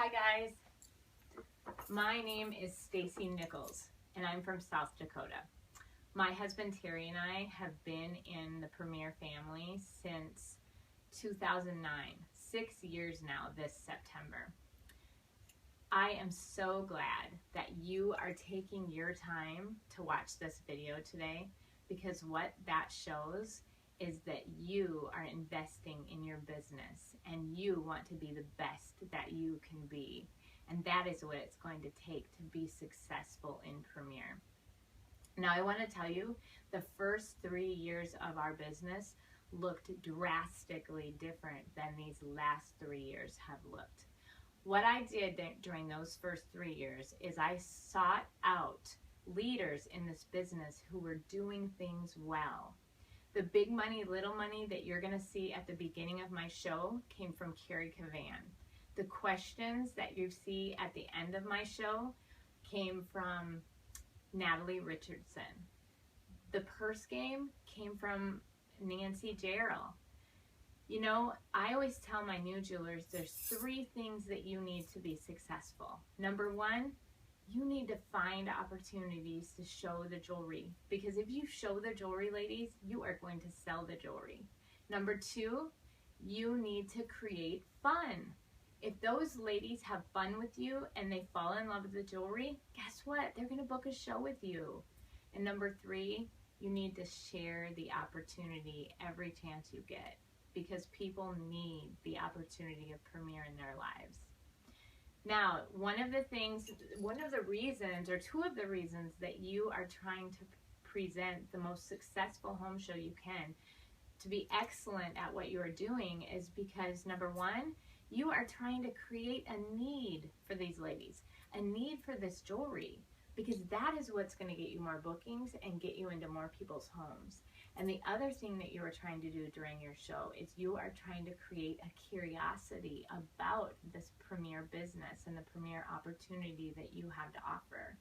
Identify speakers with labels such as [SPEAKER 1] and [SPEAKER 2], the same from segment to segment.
[SPEAKER 1] Hi guys, my name is Stacy Nichols and I'm from South Dakota. My husband Terry and I have been in the Premier family since 2009, 6 years now this September. I am so glad that you are taking your time to watch this video today, because what that shows is that you are investing in your business and you want to be the best that you can be. And that is what it's going to take to be successful in Premier. Now, I want to tell you, the first 3 years of our business looked drastically different than these last 3 years have looked. What I did during those first 3 years is I sought out leaders in this business who were doing things well. The big money, little money that you're going to see at the beginning of my show came from Carrie Cavan. The questions that you see at the end of my show came from Natalie Richardson. The purse game came from Nancy Jarrell. You know, I always tell my new jewelers there's 3 things that you need to be successful. Number 1, you need to find opportunities to show the jewelry, because if you show the jewelry, ladies, you are going to sell the jewelry. Number 2, you need to create fun. If those ladies have fun with you and they fall in love with the jewelry, guess what? They're going to book a show with you. And number 3, you need to share the opportunity every chance you get, because people need the opportunity of Premier in their lives. Now, one of the reasons, or 2 of the reasons that you are trying to present the most successful home show you can, to be excellent at what you are doing, is because number 1, you are trying to create a need for these ladies, a need for this jewelry, because that is what's going to get you more bookings and get you into more people's homes. And the other thing that you are trying to do during your show is you are trying to create a curiosity about this Premier business and the Premier opportunity that you have to offer.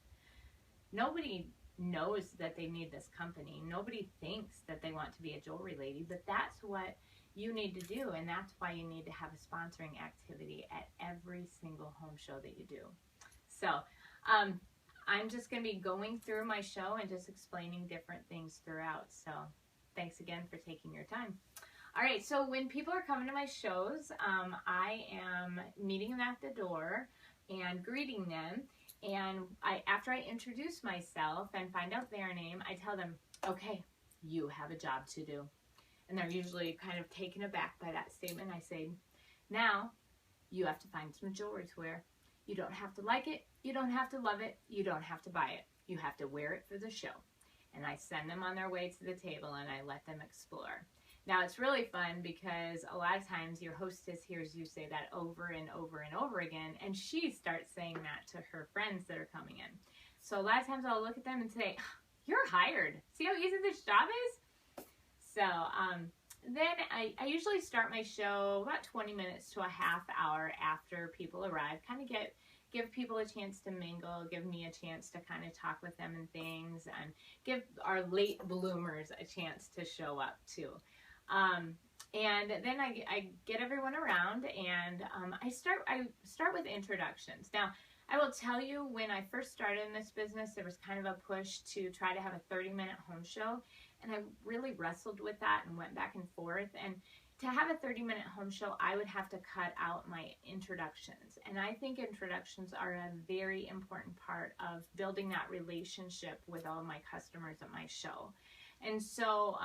[SPEAKER 1] Nobody knows that they need this company. Nobody thinks that they want to be a jewelry lady, but that's what you need to do, and that's why you need to have a sponsoring activity at every single home show that you do. So, I'm just going to be going through my show and just explaining different things throughout. So thanks again for taking your time. All right, so when people are coming to my shows, I am meeting them at the door and greeting them. And after I introduce myself and find out their name, I tell them, okay, you have a job to do. And they're usually kind of taken aback by that statement. I say, now you have to find some jewelry to wear. You don't have to like it. You don't have to love it. You don't have to buy it. You have to wear it for the show. And I send them on their way to the table and I let them explore. Now, it's really fun because a lot of times your hostess hears you say that over and over and over again, and she starts saying that to her friends that are coming in. So a lot of times I'll look at them and say, you're hired. See how easy this job is? So then I usually start my show about 20 minutes to a half hour after people arrive, kind of give people a chance to mingle, give me a chance to kind of talk with them and things, and give our late bloomers a chance to show up too. And then I get everyone around, and I start with introductions. Now, I will tell you, when I first started in this business, there was kind of a push to try to have a 30-minute home show, and I really wrestled with that and went back and forth. And to have a 30-minute home show, I would have to cut out my introductions. And I think introductions are a very important part of building that relationship with all of my customers at my show. And so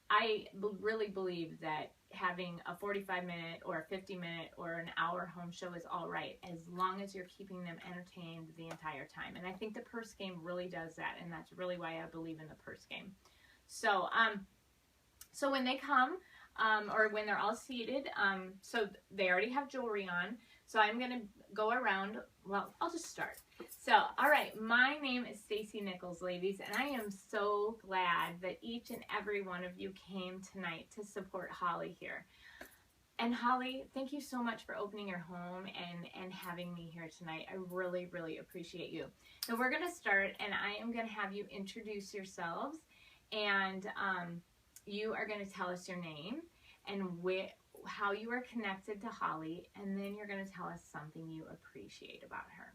[SPEAKER 1] I really believe that having a 45-minute or a 50-minute or an hour home show is all right, as long as you're keeping them entertained the entire time. And I think the purse game really does that, and that's really why I believe in the purse game. So, so when they come, or when they're all seated, so they already have jewelry on, so I'm going to go around. Well, I'll just start. So, all right, my name is Stacy Nichols, ladies, and I am so glad that each and every one of you came tonight to support Holly here. And Holly, thank you so much for opening your home and having me here tonight. I really, really appreciate you. Now, we're going to start, and I am going to have you introduce yourselves, and you are going to tell us your name and how you are connected to Holly, and then you're going to tell us something you appreciate about her.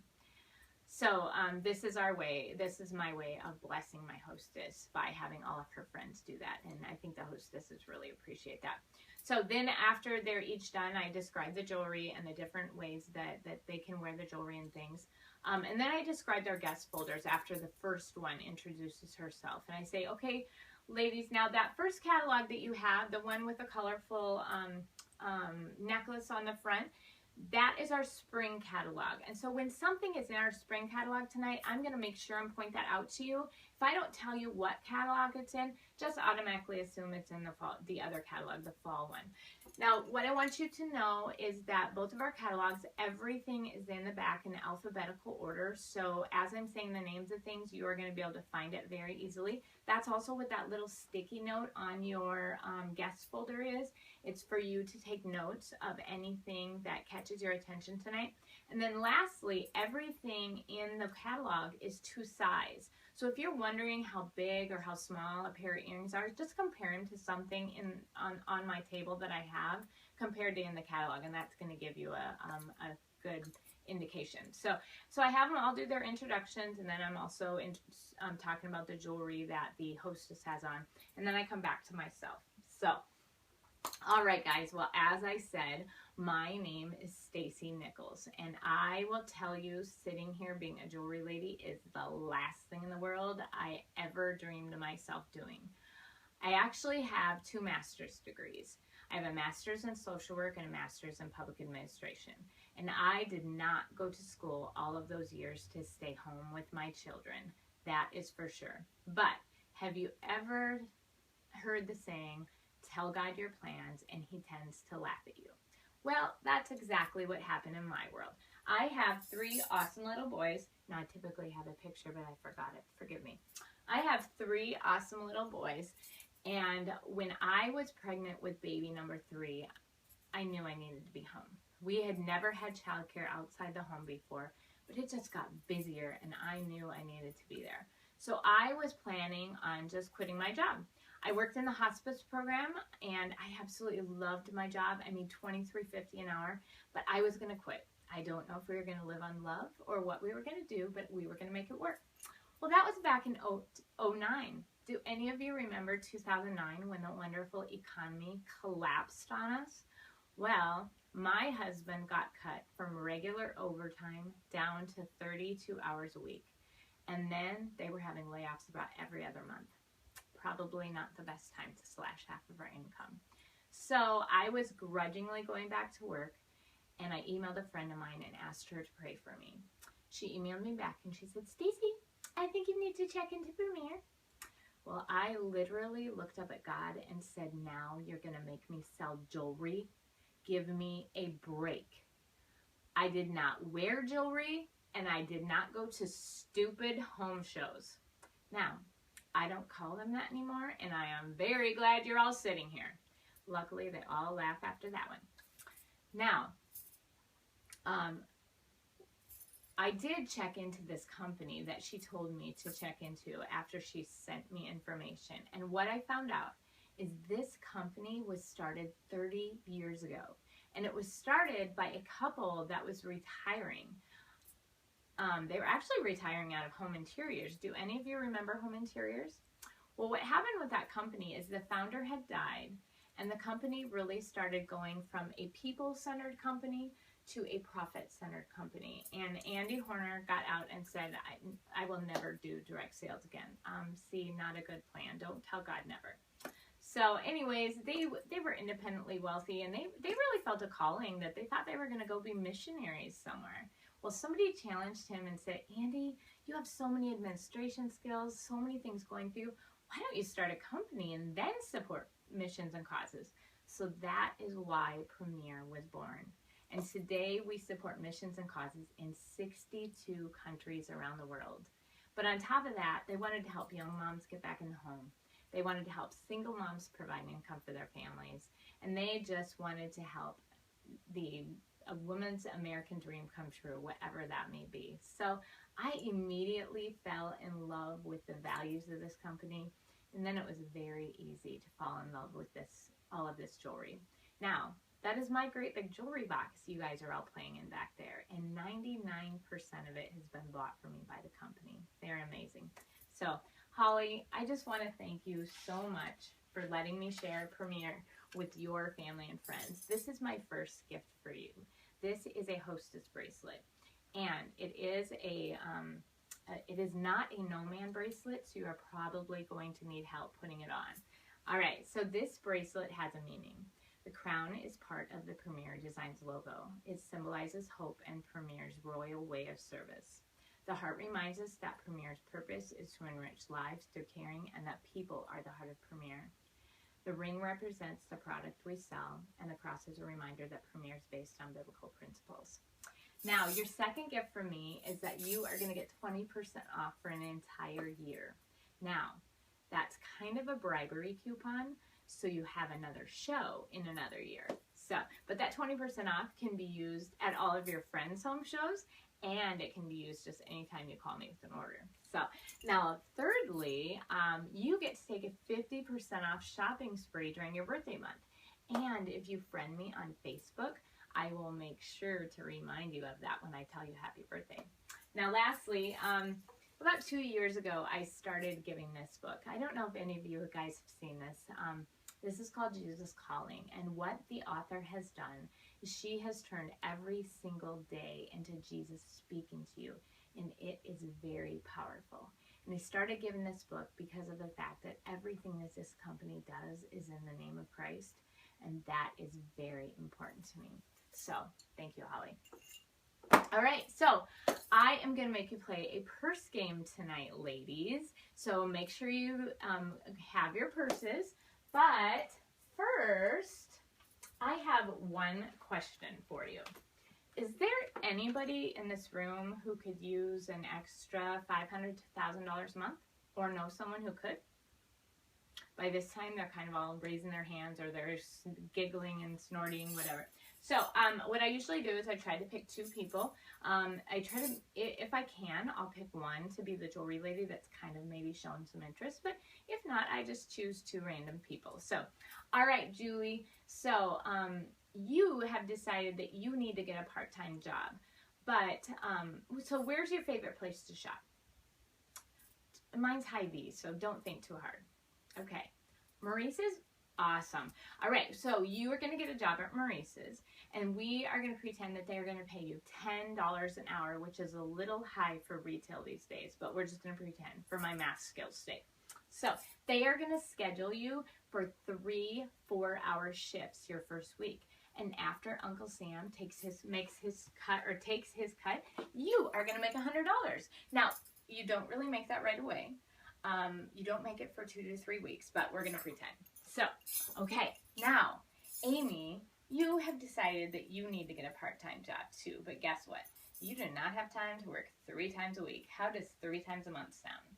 [SPEAKER 1] So this is our way, this is my way of blessing my hostess by having all of her friends do that. And I think the hostesses really appreciate that. So then after they're each done, I describe the jewelry and the different ways that they can wear the jewelry and things. And then I describe their guest folders after the first one introduces herself. And I say, okay, ladies, now that first catalog that you have, the one with the colorful necklace on the front, that is our spring catalog. And so when something is in our spring catalog tonight, I'm going to make sure and point that out to you. If I don't tell you what catalog it's in, just automatically assume it's in the fall, the other catalog, the fall one. Now, what I want you to know is that both of our catalogs, everything is in the back in alphabetical order. So as I'm saying the names of things, you are going to be able to find it very easily. That's also what that little sticky note on your guest folder is. It's for you to take notes of anything that catches your attention tonight. And then lastly, everything in the catalog is to size. So if you're wondering how big or how small a pair of earrings are, just compare them to something on my table that I have compared to in the catalog, and that's going to give you a good indication. So I have them all do their introductions, and then I'm also talking about the jewelry that the hostess has on, and then I come back to myself. So, all right, guys. Well, as I said, my name is Stacy Nichols, and I will tell you, sitting here being a jewelry lady is the last thing in the world I ever dreamed of myself doing. I actually have 2 master's degrees. I have a master's in social work and a master's in public administration. And I did not go to school all of those years to stay home with my children. That is for sure. But have you ever heard the saying, tell God your plans and he tends to laugh at you? Well, that's exactly what happened in my world. I have 3 awesome little boys. Now, I typically have a picture, but I forgot it. Forgive me. I have 3 awesome little boys. And when I was pregnant with baby number 3, I knew I needed to be home. We had never had childcare outside the home before, but it just got busier and I knew I needed to be there. So I was planning on just quitting my job. I worked in the hospice program and I absolutely loved my job. I mean, $23.50 an hour, but I was going to quit. I don't know if we were going to live on love or what we were going to do, but we were going to make it work. Well, that was back in 2009. Do any of you remember 2009 when the wonderful economy collapsed on us? Well, my husband got cut from regular overtime down to 32 hours a week. And then they were having layoffs about every other month. Probably not the best time to slash half of our income. So I was grudgingly going back to work, and I emailed a friend of mine and asked her to pray for me. She emailed me back and she said, Stacy, I think you need to check into Premier. Well, I literally looked up at God and said, now you're going to make me sell jewelry? Give me a break. I did not wear jewelry, and I did not go to stupid home shows. Now, I don't call them that anymore, and I am very glad you're all sitting here. Luckily, they all laugh after that one. Now, I did check into this company that she told me to check into after she sent me information. And what I found out is this company was started 30 years ago. And it was started by a couple that was retiring. They were actually retiring out of Home Interiors. Do any of you remember Home Interiors? Well, what happened with that company is the founder had died, and the company really started going from a people-centered company to a profit-centered company. And Andy Horner got out and said, I will never do direct sales again. See, not a good plan. Don't tell God never. So anyways, they were independently wealthy, and they really felt a calling that they thought they were going to go be missionaries somewhere. Well, somebody challenged him and said, Andy, you have so many administration skills, so many things going through. Why don't you start a company and then support missions and causes? So that is why Premier was born. And today we support missions and causes in 62 countries around the world. But on top of that, they wanted to help young moms get back in the home. They wanted to help single moms provide income for their families. And they just wanted to help a woman's American dream come true, whatever that may be. So I immediately fell in love with the values of this company. And then it was very easy to fall in love with all of this jewelry. Now, That is my great big jewelry box you guys are all playing in back there. And 99% of it has been bought for me by the company. They're amazing. So, Holly, I just want to thank you so much for letting me share Premier with your family and friends. This is my first gift for you. This is a hostess bracelet. And it is not a no-man bracelet, so you are probably going to need help putting it on. All right, so this bracelet has a meaning. The crown is part of the Premier Designs logo. It symbolizes hope and Premier's royal way of service. The heart reminds us that Premier's purpose is to enrich lives through caring and that people are the heart of Premier. The ring represents the product we sell, and the cross is a reminder that Premier is based on biblical principles. Now, your second gift for me is that you are going to get 20% off for an entire year. Now, that's kind of a bribery coupon, so you have another show in another year. So, but that 20% off can be used at all of your friends' home shows, and it can be used just anytime you call me with an order. So, now, thirdly, you get to take a 50% off shopping spree during your birthday month. And if you friend me on Facebook, I will make sure to remind you of that when I tell you happy birthday. Now, lastly, about 2 years ago, I started giving this book. I don't know if any of you guys have seen this. This is called Jesus Calling, and what the author has done is she has turned every single day into Jesus speaking to you, and it is very powerful. And I started giving this book because of the fact that everything that this company does is in the name of Christ, and that is very important to me. So, thank you, Holly. All right, so I am going to make you play a purse game tonight, ladies. So make sure you have your purses. But first, I have one question for you. Is there anybody in this room who could use an extra $500 to $1,000 a month? Or know someone who could? By this time, they're kind of all raising their hands, or they're giggling and snorting, whatever. So what I usually do is I try to pick 2 people. I try to, if I can, I'll pick one to be the jewelry lady that's kind of maybe shown some interest. But if not, I just choose 2 random people. So, all right, Julie. So you have decided that you need to get a part-time job. But, so where's your favorite place to shop? Mine's Hy-Vee, so don't think too hard. Okay, Maurice's, awesome. All right, so you are going to get a job at Maurice's, and we are going to pretend that they're going to pay you $10 an hour, which is a little high for retail these days, but we're just going to pretend for my math skills sake. So they are going to schedule you for 3 4-hour shifts your first week. And after Uncle Sam takes his cut, you are going to make $100. Now, you don't really make that right away. You don't make it for 2 to 3 weeks, but we're going to pretend. So, okay, now, Amy, you have decided that you need to get a part-time job too, but guess what? You do not have time to work 3 times a week. How does 3 times a month sound?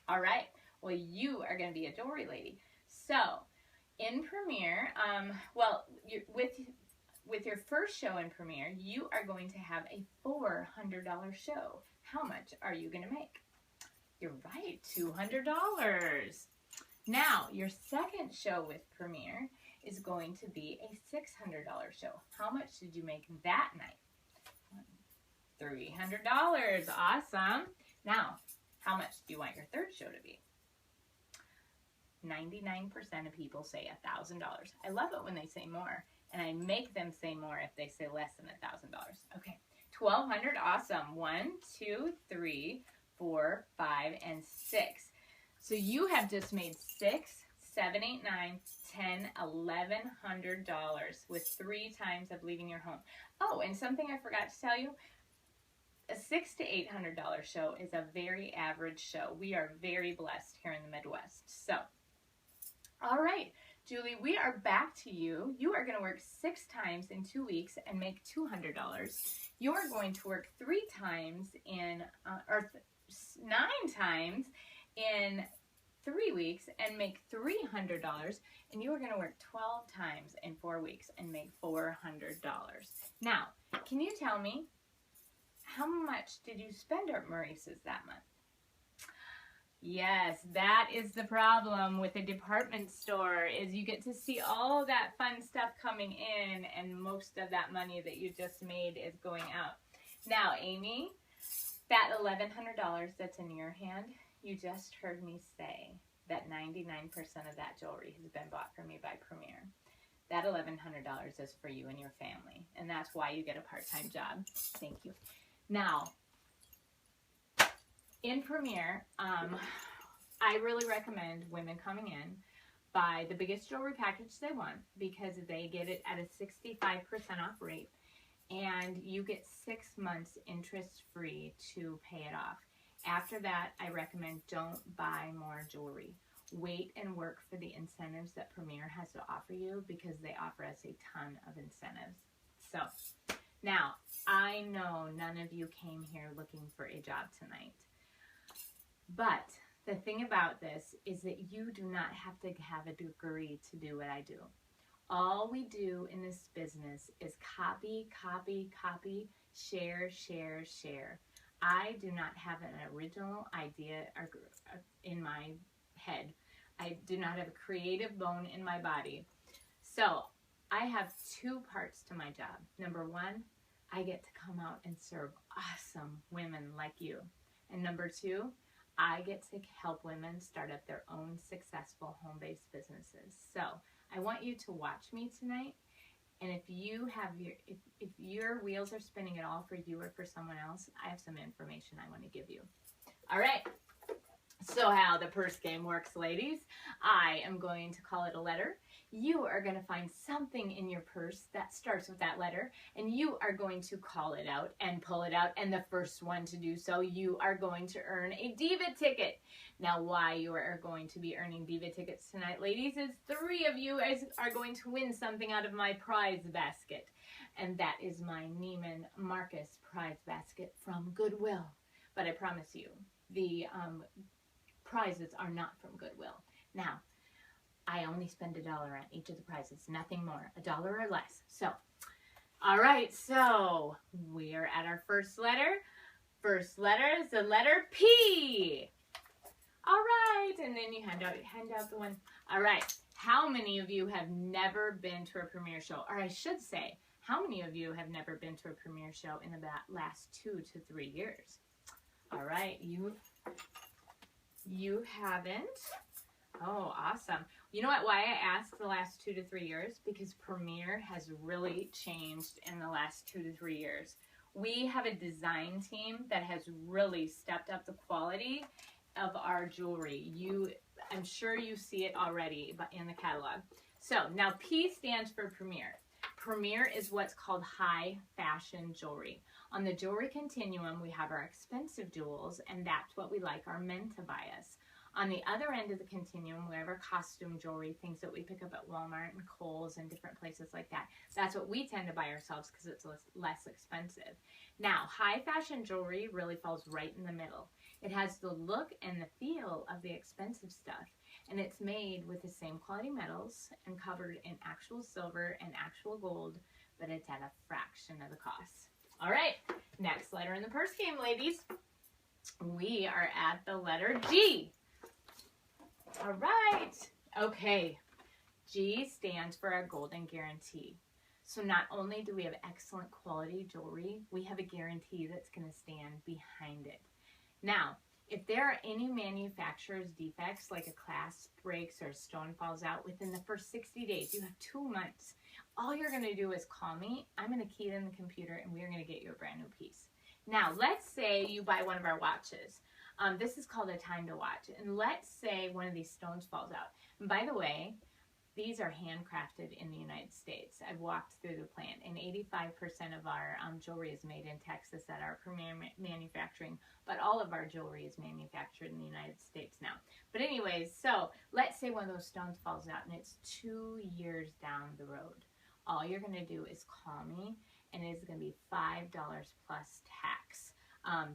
[SPEAKER 1] All right, well, you are going to be a jewelry lady. So, in Premier, with your first show in Premier, you are going to have a $400 show. How much are you going to make? You're right, $200. Now, your second show with Premier is going to be a $600 show. How much did you make that night? $300. Awesome. Now, how much do you want your third show to be? 99% of people say $1,000. I love it when they say more, and I make them say more if they say less than $1,000. Okay, $1,200. Awesome. 1, 2, 3, 4, 5, and 6. So you have just made $6, 7, 8, 9, 10, $1,100 with 3 times of leaving your home. Oh, and something I forgot to tell you. A $600 to $800 show is a very average show. We are very blessed here in the Midwest. So, all right, Julie, we are back to you. You are going to work 6 times in 2 weeks and make $200. You are going to work 3 times in, 9 times in 3 weeks and make $300, and you are going to work 12 times in 4 weeks and make $400. Now, can you tell me, how much did you spend at Maurice's that month? Yes, that is the problem with a department store is you get to see all that fun stuff coming in and most of that money that you just made is going out. Now, Amy, that $1,100 that's in your hand, you just heard me say that 99% of that jewelry has been bought for me by Premier. That $1,100 is for you and your family, and that's why you get a part-time job. Thank you. Now, in Premier, I really recommend women coming in buy the biggest jewelry package they want because they get it at a 65% off rate, and you get 6 months interest-free to pay it off. After that, I recommend don't buy more jewelry. Wait and work for the incentives that Premier has to offer you because they offer us a ton of incentives. So, now, I know none of you came here looking for a job tonight. But the thing about this is that you do not have to have a degree to do what I do. All we do in this business is copy, copy, copy, share, share, share. I do not have an original idea in my head. I do not have a creative bone in my body. So I have 2 parts to my job. Number 1, I get to come out and serve awesome women like you. And number 2, I get to help women start up their own successful home-based businesses. So I want you to watch me tonight. And if you have if your wheels are spinning at all for you or for someone else, I have some information I want to give you. All right. So how the purse game works, ladies. I am going to call it a letter. You are going to find something in your purse that starts with that letter, and you are going to call it out and pull it out, and the first one to do so, you are going to earn a Diva ticket. Now, why you are going to be earning Diva tickets tonight, ladies, is 3 of you are going to win something out of my prize basket, and that is my Neiman Marcus prize basket from Goodwill. But I promise you, the prizes are not from Goodwill. Now, I only spend $1 on each of the prizes, nothing more, $1 or less. So, all right, so we're at our first letter. First letter is the letter P. All right, and then you hand out the one. All right, how many of you have never been to a Premier show? Or I should say, how many of you have never been to a Premier show in the last 2 to 3 years? All right, you haven't. Oh, awesome. You know what? Why I asked the last 2 to 3 years? Because Premier has really changed in the last 2 to 3 years. We have a design team that has really stepped up the quality of our jewelry. I'm sure you see it already in the catalog. So now P stands for Premier. Premier is what's called high fashion jewelry. On the jewelry continuum, we have our expensive jewels, and that's what we like our men to buy us. On the other end of the continuum, we have our costume jewelry, things that we pick up at Walmart and Kohl's and different places like that. That's what we tend to buy ourselves because it's less expensive. Now, high fashion jewelry really falls right in the middle. It has the look and the feel of the expensive stuff, and it's made with the same quality metals and covered in actual silver and actual gold, but it's at a fraction of the cost. All right, next letter in the purse game, ladies. We are at the letter G. All right. Okay. G stands for our golden guarantee. So not only do we have excellent quality jewelry, we have a guarantee that's going to stand behind it. Now, if there are any manufacturer's defects, like a clasp breaks or a stone falls out within the first 60 days, you have 2 months. All you're going to do is call me. I'm going to key it in the computer, and we're going to get you a brand new piece. Now, let's say you buy one of our watches. This is called a time to watch. And let's say one of these stones falls out. And by the way, these are handcrafted in the United States. I've walked through the plant, and 85% of our jewelry is made in Texas at our Premier Manufacturing, but all of our jewelry is manufactured in the United States now. But anyways, so let's say one of those stones falls out, and it's 2 years down the road. All you're going to do is call me, and it's going to be $5 plus tax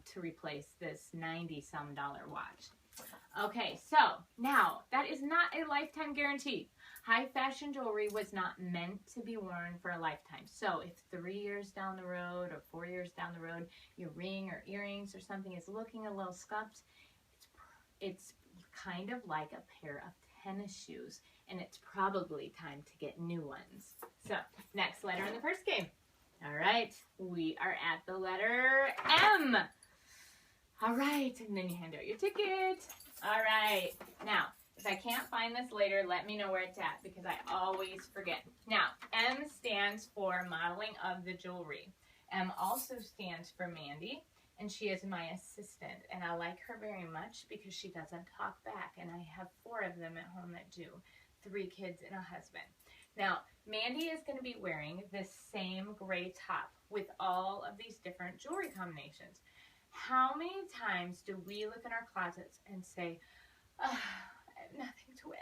[SPEAKER 1] to replace this $90-some watch. Okay, so now that is not a lifetime guarantee. High fashion jewelry was not meant to be worn for a lifetime. So if 3 years down the road or 4 years down the road, your ring or earrings or something is looking a little scuffed, it's kind of like a pair of tennis shoes, and it's probably time to get new ones. So, next letter in the first game. All right, we are at the letter M. All right, and then you hand out your ticket. All right, now, if I can't find this later, let me know where it's at because I always forget. Now, M stands for modeling of the jewelry. M also stands for Mandy, and she is my assistant, and I like her very much because she doesn't talk back, and I have 4 of them at home that do, 3 kids and a husband. Now, Mandy is going to be wearing this same gray top with all of these different jewelry combinations. How many times do we look in our closets and say, oh, I have nothing to wear?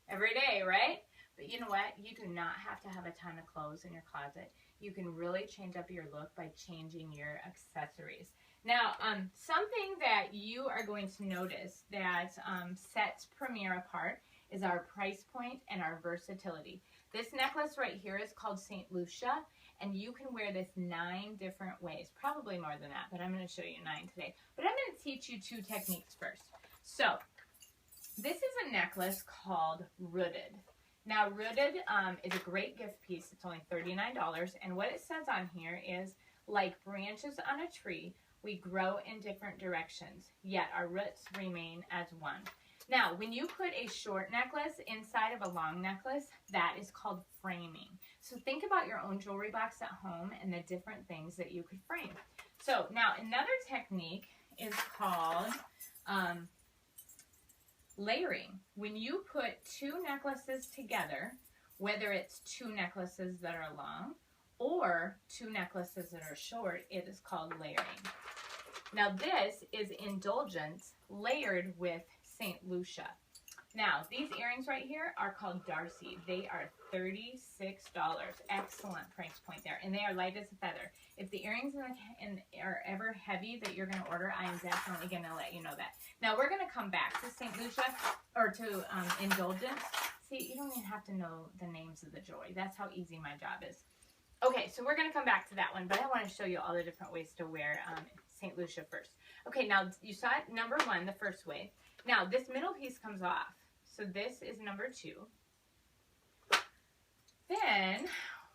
[SPEAKER 1] Every day, right? But you know what? You do not have to have a ton of clothes in your closet. You can really change up your look by changing your accessories. Now, something that you are going to notice that sets Premier apart is our price point and our versatility. This necklace right here is called St. Lucia, and you can wear this 9 different ways, probably more than that, but I'm going to show you 9 today. But I'm going to teach you 2 techniques first. So, this is a necklace called Rooted. Now, Rooted is a great gift piece. It's only $39, and what it says on here is, like branches on a tree, we grow in different directions, yet our roots remain as one. Now, when you put a short necklace inside of a long necklace, that is called framing. So think about your own jewelry box at home and the different things that you could frame. So now another technique is called layering. When you put 2 necklaces together, whether it's 2 necklaces that are long or 2 necklaces that are short, it is called layering. Now this is Indulgence layered with St. Lucia. Now, these earrings right here are called Darcy. They are $36. Excellent price point there. And they are light as a feather. If the earrings are ever heavy that you're going to order, I am definitely going to let you know that. Now, we're going to come back to St. Lucia, or to Indulgence. See, you don't even have to know the names of the jewelry. That's how easy my job is. Okay, so we're going to come back to that one, but I want to show you all the different ways to wear St. Lucia first. Okay, now you saw it, number 1, the first way. Now, this middle piece comes off. So this is number 2. Then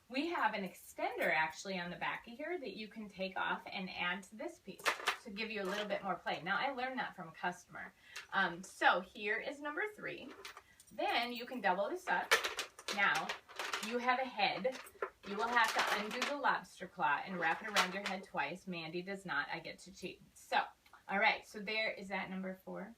[SPEAKER 1] we have an extender actually on the back of here that you can take off and add to this piece to give you a little bit more play. Now, I learned that from a customer. So here is number 3. Then you can double this up. Now, you have a head. You will have to undo the lobster claw and wrap it around your head twice. Mandy does not. I get to cheat. So, all right. So there is that number 4.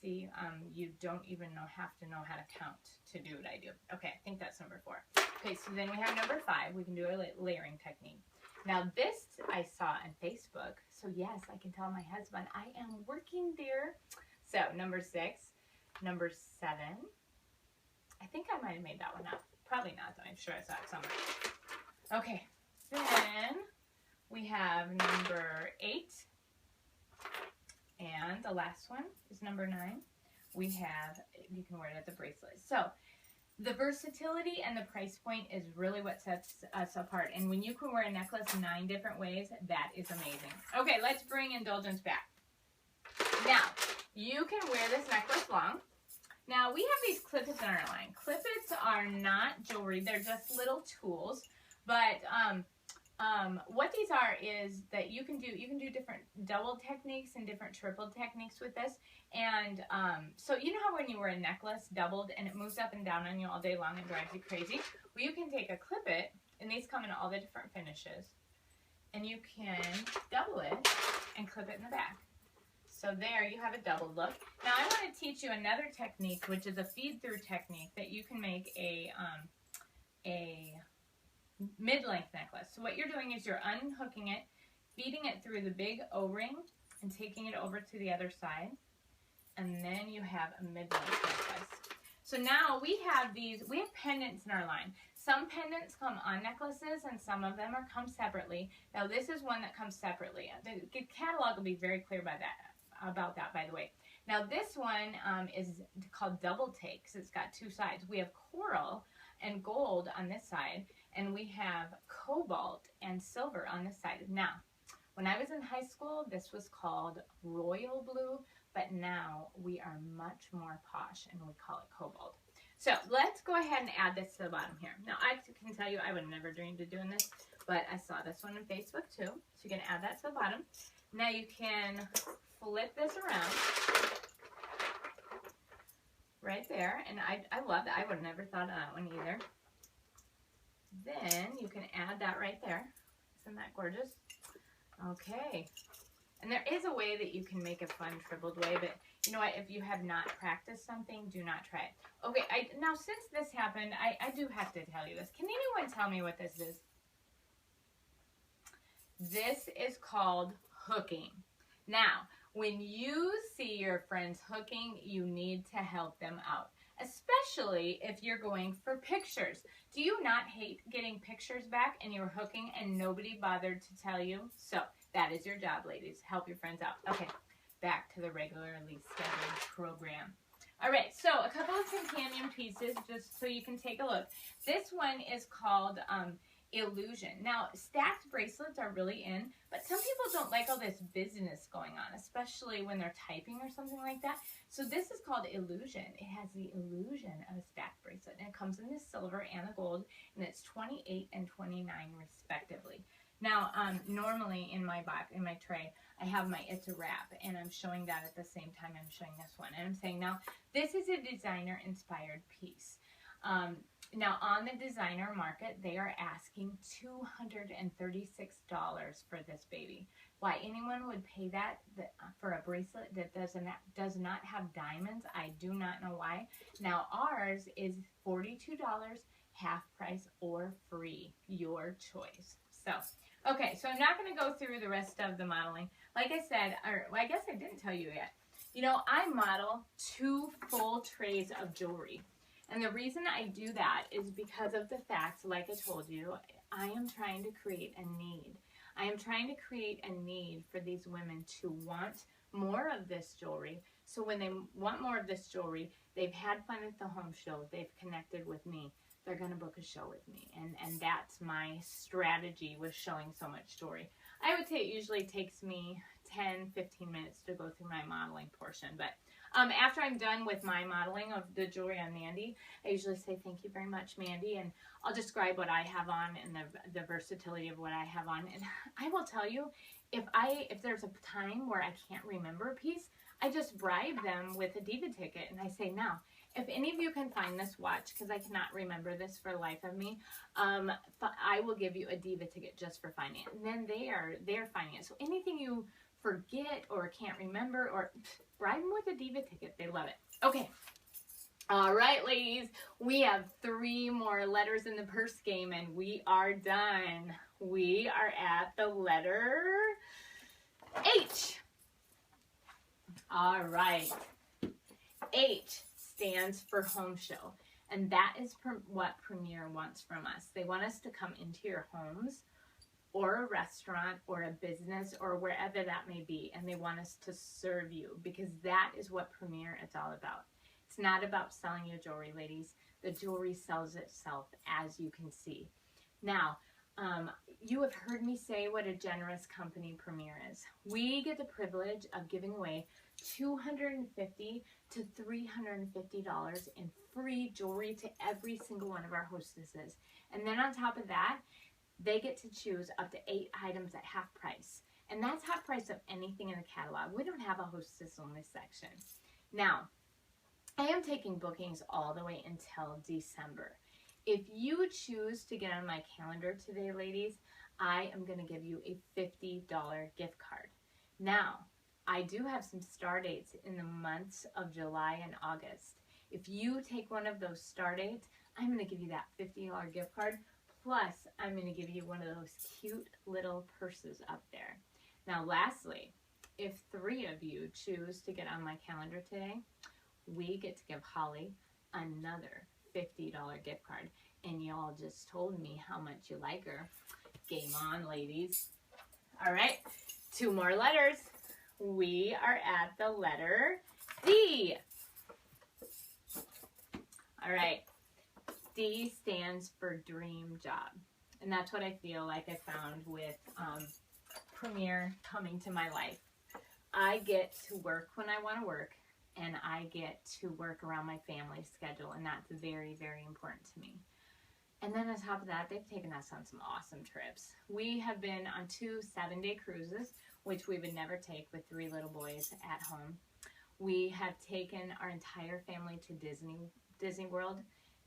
[SPEAKER 1] See, you don't even have to know how to count to do what I do. Okay, I think that's number 4. Okay, so then we have number 5. We can do a layering technique. Now this I saw on Facebook, so yes, I can tell my husband I am working there. So number 6, number 7. I think I might have made that one up. Probably not, though. I'm sure I saw it somewhere. Okay, then we have number 8. And the last one is number 9. We have, you can wear it at the bracelet. So the versatility and the price point is really what sets us apart. And when you can wear a necklace 9 different ways, that is amazing. Okay, let's bring Indulgence back. Now, you can wear this necklace long. Now, we have these clip-its in our line. Clip-its are not jewelry. They're just little tools. But what these are is that you can do different double techniques and different triple techniques with this. And so you know how when you wear a necklace doubled and it moves up and down on you all day long and drives you crazy? Well, you can take a clip-it, and these come in all the different finishes, and you can double it and clip it in the back. So there you have a double look. Now I want to teach you another technique, which is a feed-through technique that you can make a mid-length necklace. So what you're doing is you're unhooking it, feeding it through the big O-ring, and taking it over to the other side. And then you have a mid-length necklace. So now we have pendants in our line. Some pendants come on necklaces and some of them come separately. Now this is one that comes separately. The catalog will be very clear about that, by the way. Now this one is called double takes. It's got 2 sides. We have coral and gold on this side, and we have cobalt and silver on this side. Now, when I was in high school, this was called royal blue, but now we are much more posh and we call it cobalt. So let's go ahead and add this to the bottom here. Now I can tell you I would have never dreamed of doing this, but I saw this one on Facebook too. So you can add that to the bottom. Now you can flip this around right there, and I love that. I would have never thought of that one either. Then you can add that right there. Isn't that gorgeous? Okay. And there is a way that you can make a fun tripled way, but you know what? If you have not practiced something, do not try it. Okay, now since this happened, I do have to tell you this. Can anyone tell me what this is? This is called hooking. Now, when you see your friends hooking, you need to help them out, especially if you're going for pictures. Do you not hate getting pictures back and you're hooking and nobody bothered to tell you? So that is your job, ladies. Help your friends out. Okay, back to the regularly scheduled program. All right, so a couple of companion pieces just so you can take a look. This one is called Illusion. Now, stacked bracelets are really in, but some people don't like all this business going on, especially when they're typing or something like that. So this is called Illusion. It has the illusion of a stacked bracelet, and it comes in the silver and the gold, and it's $28 and $29 respectively. Now, normally in my box, in my tray, I have my It's a Wrap, and I'm showing that at the same time I'm showing this one. And I'm saying, now, this is a designer-inspired piece. Now, on the designer market, they are asking $236 for this baby. Why anyone would pay that for a bracelet that does not have diamonds, I do not know why. Now, ours is $42, half price or free, your choice. So, okay, so I'm not going to go through the rest of the modeling. Like I said, well, I guess I didn't tell you yet. You know, I model 2 full trays of jewelry. And the reason I do that is because of the fact, like I told you, I am trying to create a need. I am trying to create a need for these women to want more of this jewelry. So when they want more of this jewelry, they've had fun at the home show, they've connected with me, they're going to book a show with me. And that's my strategy with showing so much jewelry. I would say it usually takes me 10, 15 minutes to go through my modeling portion. But after I'm done with my modeling of the jewelry on Mandy, I usually say thank you very much, Mandy, and I'll describe what I have on and the versatility of what I have on. And I will tell you, if there's a time where I can't remember a piece, I just bribe them with a Diva ticket, and I say, now, if any of you can find this watch, because I cannot remember this for the life of me, I will give you a Diva ticket just for finding it. And then they're finding it. So anything you forget or can't remember, or bribe them with a Diva ticket. They love it. Okay. All right, ladies. We have 3 more letters in the purse game, and we are done. We are at the letter H. All right. H stands for home show, and that is what Premier wants from us. They want us to come into your homes or a restaurant or a business or wherever that may be, and they want us to serve you, because that is what Premier is all about. It's not about selling you jewelry, ladies. The jewelry sells itself, as you can see. Now, you have heard me say what a generous company Premier is. We get the privilege of giving away $250 to $350 in free jewelry to every single one of our hostesses. And then on top of that, they get to choose up to 8 items at half price. And that's half price of anything in the catalog. We don't have a hostess only section. Now, I am taking bookings all the way until December. If you choose to get on my calendar today, ladies, I am going to give you a $50 gift card. Now, I do have some star dates in the months of July and August. If you take one of those star dates, I'm going to give you that $50 gift card. Plus, I'm going to give you one of those cute little purses up there. Now, lastly, if 3 of you choose to get on my calendar today, we get to give Holly another $50 gift card. And y'all just told me how much you like her. Game on, ladies. All right, 2 more letters. We are at the letter D. All right. D stands for dream job. And that's what I feel like I found with Premier coming to my life. I get to work when I want to work, and I get to work around my family's schedule, and that's very, very important to me. And then on top of that, they've taken us on some awesome trips. We have been on 2 7-day cruises, which we would never take with 3 little boys at home. We have taken our entire family to Disney World.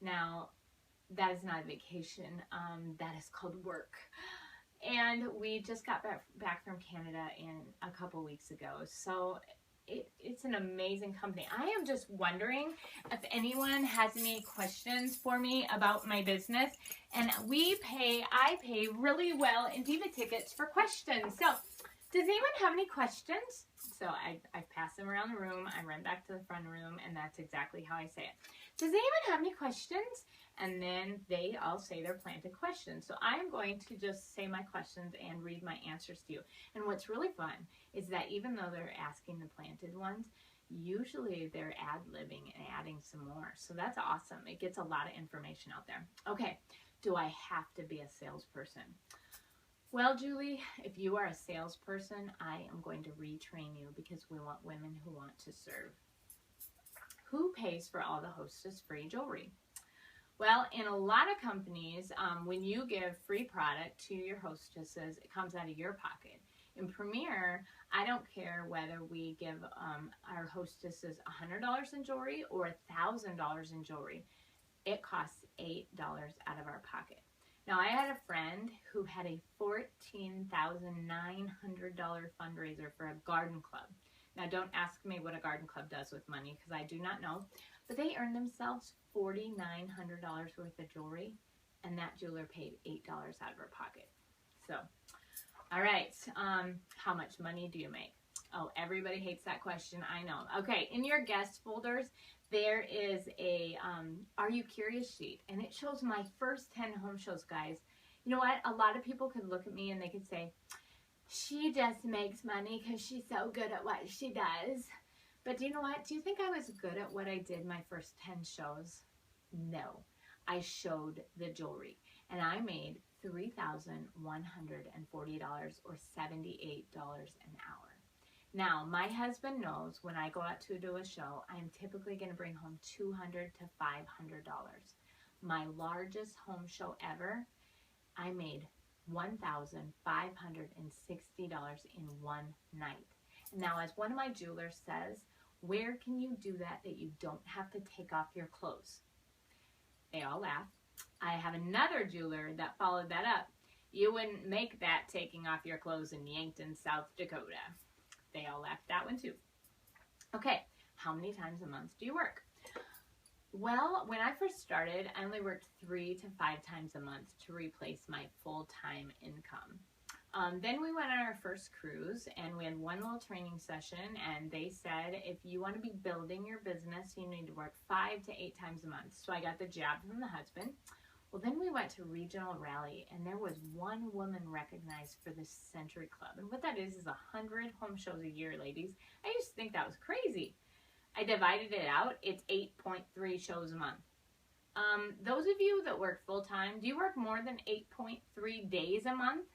[SPEAKER 1] Now, that is not a vacation. That is called work. And we just got back from Canada a couple weeks ago. So it's an amazing company. I am just wondering if anyone has any questions for me about my business. And I pay really well in Diva tickets for questions. So does anyone have any questions? So I pass them around the room. I run back to the front room, and that's exactly how I say it. Does anyone have any questions? And then they all say their planted questions. So I'm going to just say my questions and read my answers to you. And what's really fun is that even though they're asking the planted ones, usually they're ad-libbing and adding some more. So that's awesome. It gets a lot of information out there. Okay, do I have to be a salesperson? Well, Julie, if you are a salesperson, I am going to retrain you because we want women who want to serve. Who pays for all the Hostess free jewelry? Well, in a lot of companies, when you give free product to your hostesses, it comes out of your pocket. In Premier, I don't care whether we give our hostesses $100 in jewelry or $1,000 in jewelry. It costs $8 out of our pocket. Now, I had a friend who had a $14,900 fundraiser for a garden club. Now, don't ask me what a garden club does with money because I do not know. But they earned themselves $4,900 worth of jewelry, and that jeweler paid $8 out of her pocket. So, all right, how much money do you make? Oh, everybody hates that question, I know. Okay, in your guest folders, there is a Are You Curious sheet, and it shows my first 10 home shows, guys. You know what? A lot of people could look at me and they could say, she just makes money because she's so good at what she does. But do you know what? Do you think I was good at what I did my first 10 shows? No. I showed the jewelry, and I made $3,140 or $78 an hour. Now, my husband knows when I go out to do a show, I'm typically going to bring home $200 to $500. My largest home show ever, I made $1,560 in one night. Now, as one of my jewelers says, where can you do that you don't have to take off your clothes? They all laugh. I have another jeweler that followed that up. You wouldn't make that taking off your clothes in Yankton, South Dakota. They all laughed that one too. Okay, how many times a month do you work? Well, when I first started, I only worked 3 to 5 times a month to replace my full-time income. Then we went on our first cruise, and we had one little training session, and they said if you want to be building your business, you need to work 5 to 8 times a month. So I got the jab from the husband. Well, then we went to Regional Rally, and there was one woman recognized for the Century Club. And what that is 100 home shows a year, ladies. I used to think that was crazy. I divided it out. It's 8.3 shows a month. Those of you that work full-time, do you work more than 8.3 days a month?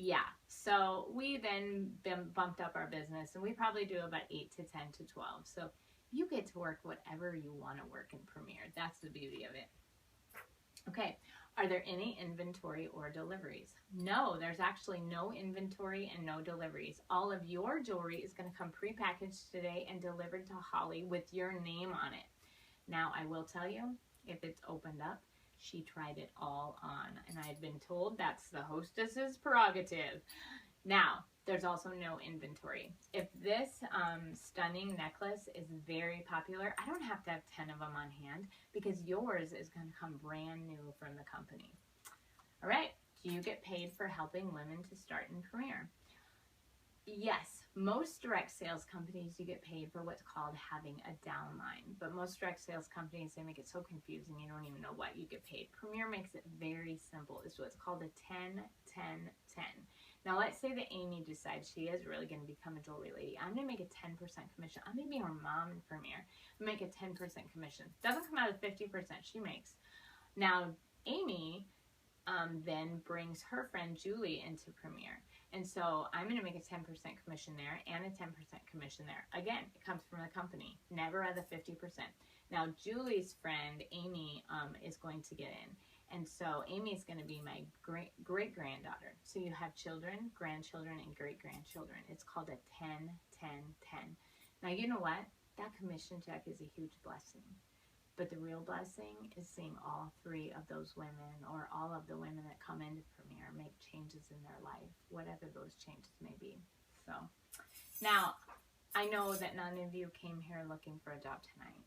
[SPEAKER 1] Yeah, so we then bumped up our business, and we probably do about 8 to 10 to 12. So you get to work whatever you want to work in Premier. That's the beauty of it. Okay, are there any inventory or deliveries? No, there's actually no inventory and no deliveries. All of your jewelry is going to come prepackaged today and delivered to Holly with your name on it. Now, I will tell you, if it's opened up, she tried it all on, and I had been told that's the hostess's prerogative. Now, there's also no inventory. If this stunning necklace is very popular, I don't have to have 10 of them on hand because yours is going to come brand new from the company. All right, do you get paid for helping women to start in Premier? Yes, most direct sales companies, you get paid for what's called having a downline. But most direct sales companies, they make it so confusing you don't even know what you get paid. Premier makes it very simple. It's what's called a 10-10-10. Now, let's say that Amy decides she is really going to become a jewelry lady. I'm going to make a 10% commission. I'm going to be her mom in Premier. Make a 10% commission. Doesn't come out of 50% she makes. Now, Amy then brings her friend Julie into Premier. And so I'm going to make a 10% commission there and a 10% commission there. Again, it comes from the company, never at the 50%. Now, Julie's friend, Amy, is going to get in. And so Amy is going to be my great-granddaughter. So you have children, grandchildren, and great-grandchildren. It's called a 10-10-10. Now, you know what? That commission check is a huge blessing. But the real blessing is seeing all three of those women, or all of the women that come into Premier, make changes in their life, whatever those changes may be. So now, I know that none of you came here looking for a job tonight.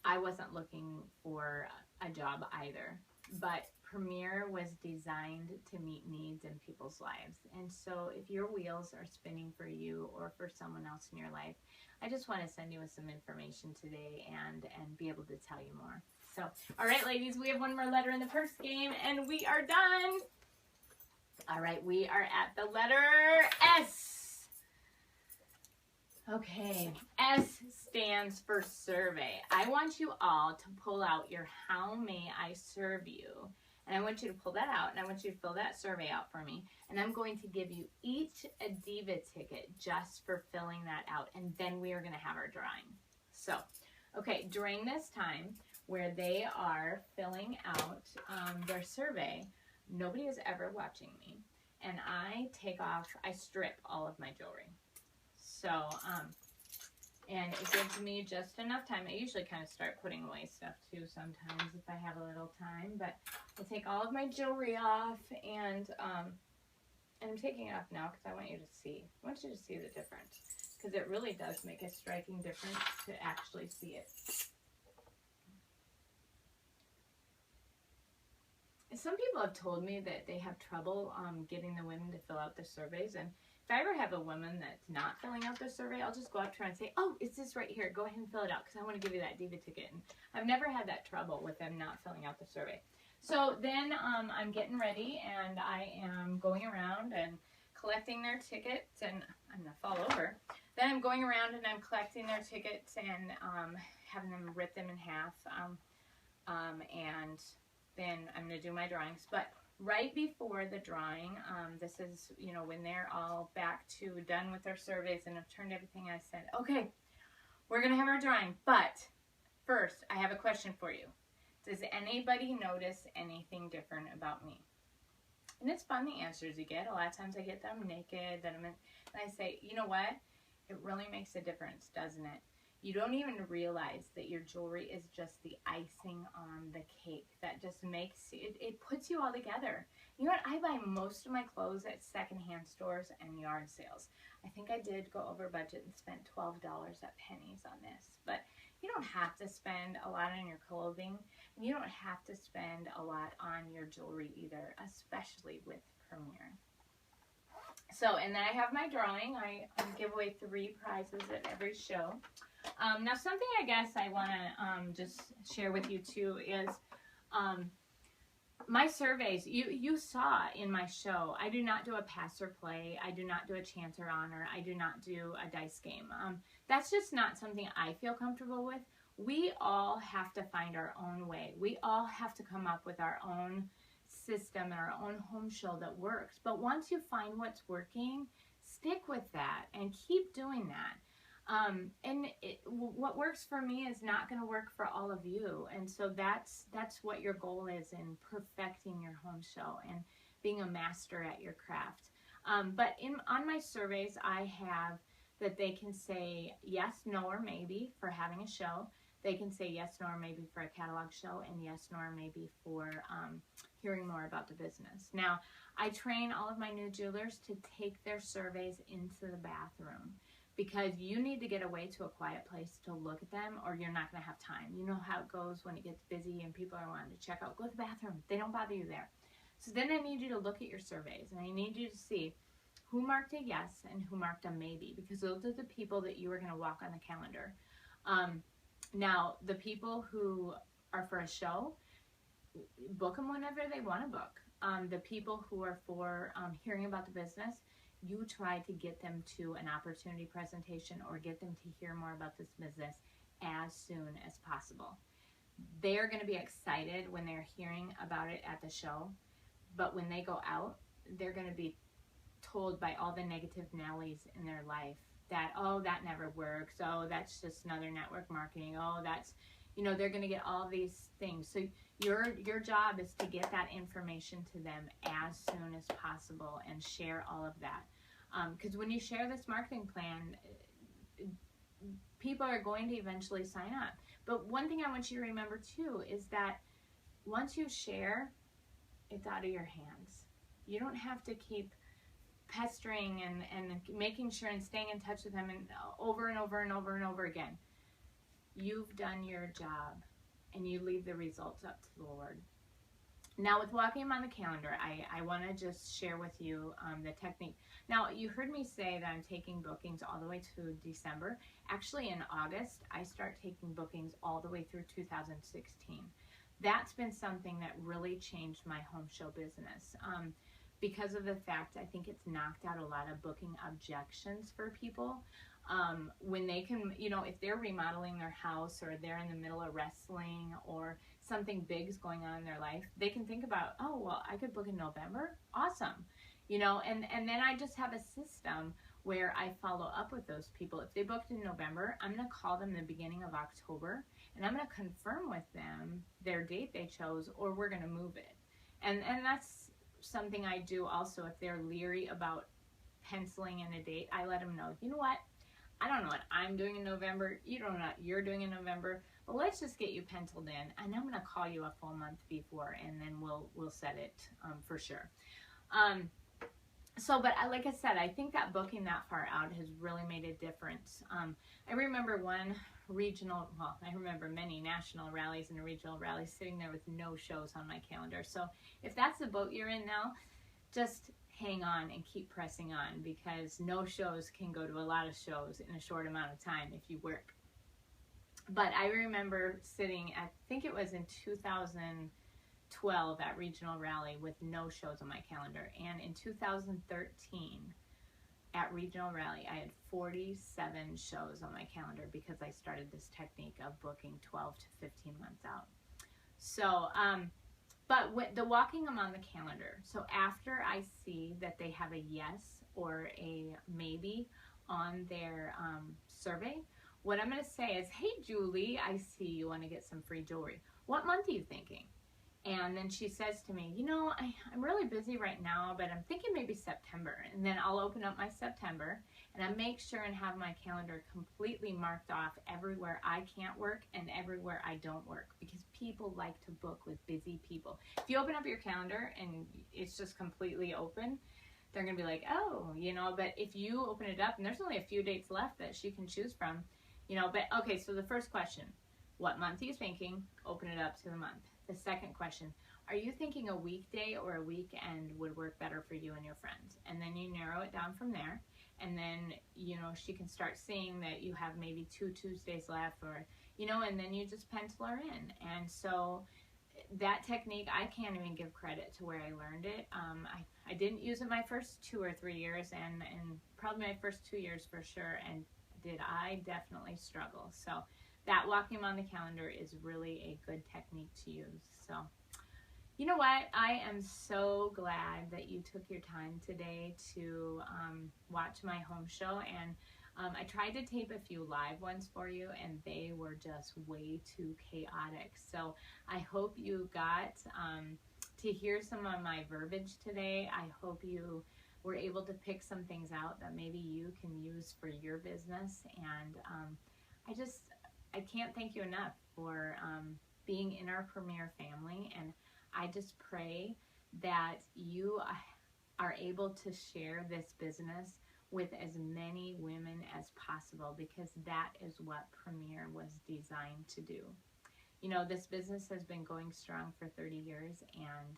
[SPEAKER 1] I wasn't looking for a job either, but Premier was designed to meet needs in people's lives. And so if your wheels are spinning for you or for someone else in your life, I just want to send you some information today and be able to tell you more. So, all right, ladies, we have one more letter in the first game, and we are done. All right, we are at the letter S. Okay, S stands for survey. I want you all to pull out your How May I Serve You? And I want you to pull that out, and I want you to fill that survey out for me. And I'm going to give you each a Diva ticket just for filling that out. And then we are going to have our drawing. So, okay, during this time where they are filling out their survey, nobody is ever watching me. And I strip all of my jewelry. So, and it gives me just enough time. I usually kind of start putting away stuff too sometimes if I have a little time, but I take all of my jewelry off, and I'm taking it off now because I want you to see. I want you to see the difference, because it really does make a striking difference to actually see it. Some people have told me that they have trouble getting the women to fill out the surveys, and if I ever have a woman that's not filling out their survey, I'll just go up to her and say, oh, it's this right here. Go ahead and fill it out because I want to give you that Diva ticket. And I've never had that trouble with them not filling out the survey. So then I'm getting ready, and I am going around and collecting their tickets, and I'm going to fall over. Then I'm going around and I'm collecting their tickets and having them rip them in half. And then I'm going to do my drawings. But right before the drawing, this is, you know, when they're all back to done with their surveys and have turned everything, I said, okay, we're going to have our drawing. But first, I have a question for you. Does anybody notice anything different about me? And it's fun, the answers you get. A lot of times I get them naked, and I say, you know what? It really makes a difference, doesn't it? You don't even realize that your jewelry is just the icing on the cake. That just makes it puts you all together. You know what? I buy most of my clothes at secondhand stores and yard sales. I think I did go over budget and spent $12 at Penny's on this. But you don't have to spend a lot on your clothing, and you don't have to spend a lot on your jewelry either, especially with Premier. So, and then I have my drawing. I give away 3 prizes at every show. Now, something I guess I want to just share with you too is my surveys. You saw in my show, I do not do a pass or play. I do not do a chance or honor. I do not do a dice game. That's just not something I feel comfortable with. We all have to find our own way. We all have to come up with our own system and our own home show that works. But once you find what's working, stick with that and keep doing that. What works for me is not going to work for all of you. And so that's what your goal is in perfecting your home show and being a master at your craft. But on my surveys, I have that they can say yes, no, or maybe for having a show. They can say yes, no, or maybe for a catalog show, and yes, no, or maybe for hearing more about the business. Now, I train all of my new jewelers to take their surveys into the bathroom, because you need to get away to a quiet place to look at them, or you're not going to have time. You know how it goes when it gets busy and people are wanting to check out. Go to the bathroom. They don't bother you there. So then I need you to look at your surveys, and I need you to see who marked a yes and who marked a maybe, because those are the people that you are going to walk on the calendar. Now, the people who are for a show, book them whenever they want to book. The people who are for hearing about the business, you try to get them to an opportunity presentation or get them to hear more about this business as soon as possible. they're going to be excited when they're hearing about it at the show, but when they go out, they're going to be told by all the negative Nellies in their life that, oh, that never works, oh, that's just another network marketing, oh, that's, you know, they're going to get all these things. So your job is to get that information to them as soon as possible and share all of that. Because when you share this marketing plan, people are going to eventually sign up. But one thing I want you to remember too is that once you share, it's out of your hands. You don't have to keep pestering and making sure and staying in touch with them and over and over and over and over again. You've done your job, and you leave the results up to the Lord. Now, with walking them on the calendar, I want to just share with you the technique. Now, you heard me say that I'm taking bookings all the way to December. Actually, in August, I start taking bookings all the way through 2016. That's been something that really changed my home show business. Because of the fact, I think it's knocked out a lot of booking objections for people. When they can, you know, if they're remodeling their house or they're in the middle of wrestling or something big is going on in their life, they can think about, oh, well, I could book in November. Awesome. You know, and then I just have a system where I follow up with those people. If they booked in November, I'm going to call them the beginning of October, and I'm going to confirm with them their date they chose, or we're going to move it. And that's something I do also. If they're leery about penciling in a date, I let them know, you know what, I don't know what I'm doing in November, you don't know what you're doing in November, but let's just get you penciled in, and I'm going to call you a full month before, and then we'll set it for sure. But like I said, I think that booking that far out has really made a difference. I remember one regional, well, I remember many national rallies and regional rallies sitting there with no shows on my calendar. So if that's the boat you're in now, just hang on and keep pressing on, because no shows can go to a lot of shows in a short amount of time if you work. But I remember sitting, I think it was in 2012 at regional rally with no shows on my calendar. And in 2013 at regional rally, I had 47 shows on my calendar because I started this technique of booking 12 to 15 months out. So, but with the walking them on the calendar, so after I see that they have a yes or a maybe on their survey, what I'm going to say is, hey, Julie, I see you want to get some free jewelry. What month are you thinking? And then she says to me, you know, I'm really busy right now, but I'm thinking maybe September. And then I'll open up my September, and I make sure and have my calendar completely marked off everywhere I can't work and everywhere I don't work, because people like to book with busy people. If you open up your calendar and it's just completely open, they're going to be like, oh, you know, but if you open it up and there's only a few dates left that she can choose from, you know, but okay, so the first question, what month are you thinking? Open it up to the month. The second question, are you thinking a weekday or a weekend would work better for you and your friends? And then you narrow it down from there. And then, you know, she can start seeing that you have maybe 2 Tuesdays left, or, you know, and then you just pencil her in. And so that technique, I can't even give credit to where I learned it. I didn't use it my first 2 or 3 years, and probably my first 2 years for sure. And did I definitely struggle. So that walking them on the calendar is really a good technique to use. So, you know what? I am so glad that you took your time today to watch my home show. And I tried to tape a few live ones for you, and they were just way too chaotic. So I hope you got to hear some of my verbiage today. I hope you were able to pick some things out that maybe you can use for your business. And I can't thank you enough for being in our Premier family, and I just pray that you are able to share this business with as many women as possible, because that is what Premier was designed to do. You know, this business has been going strong for 30 years, and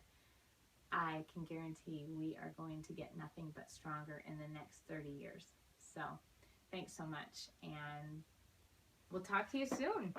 [SPEAKER 1] I can guarantee we are going to get nothing but stronger in the next 30 years. So, thanks so much, and we'll talk to you soon.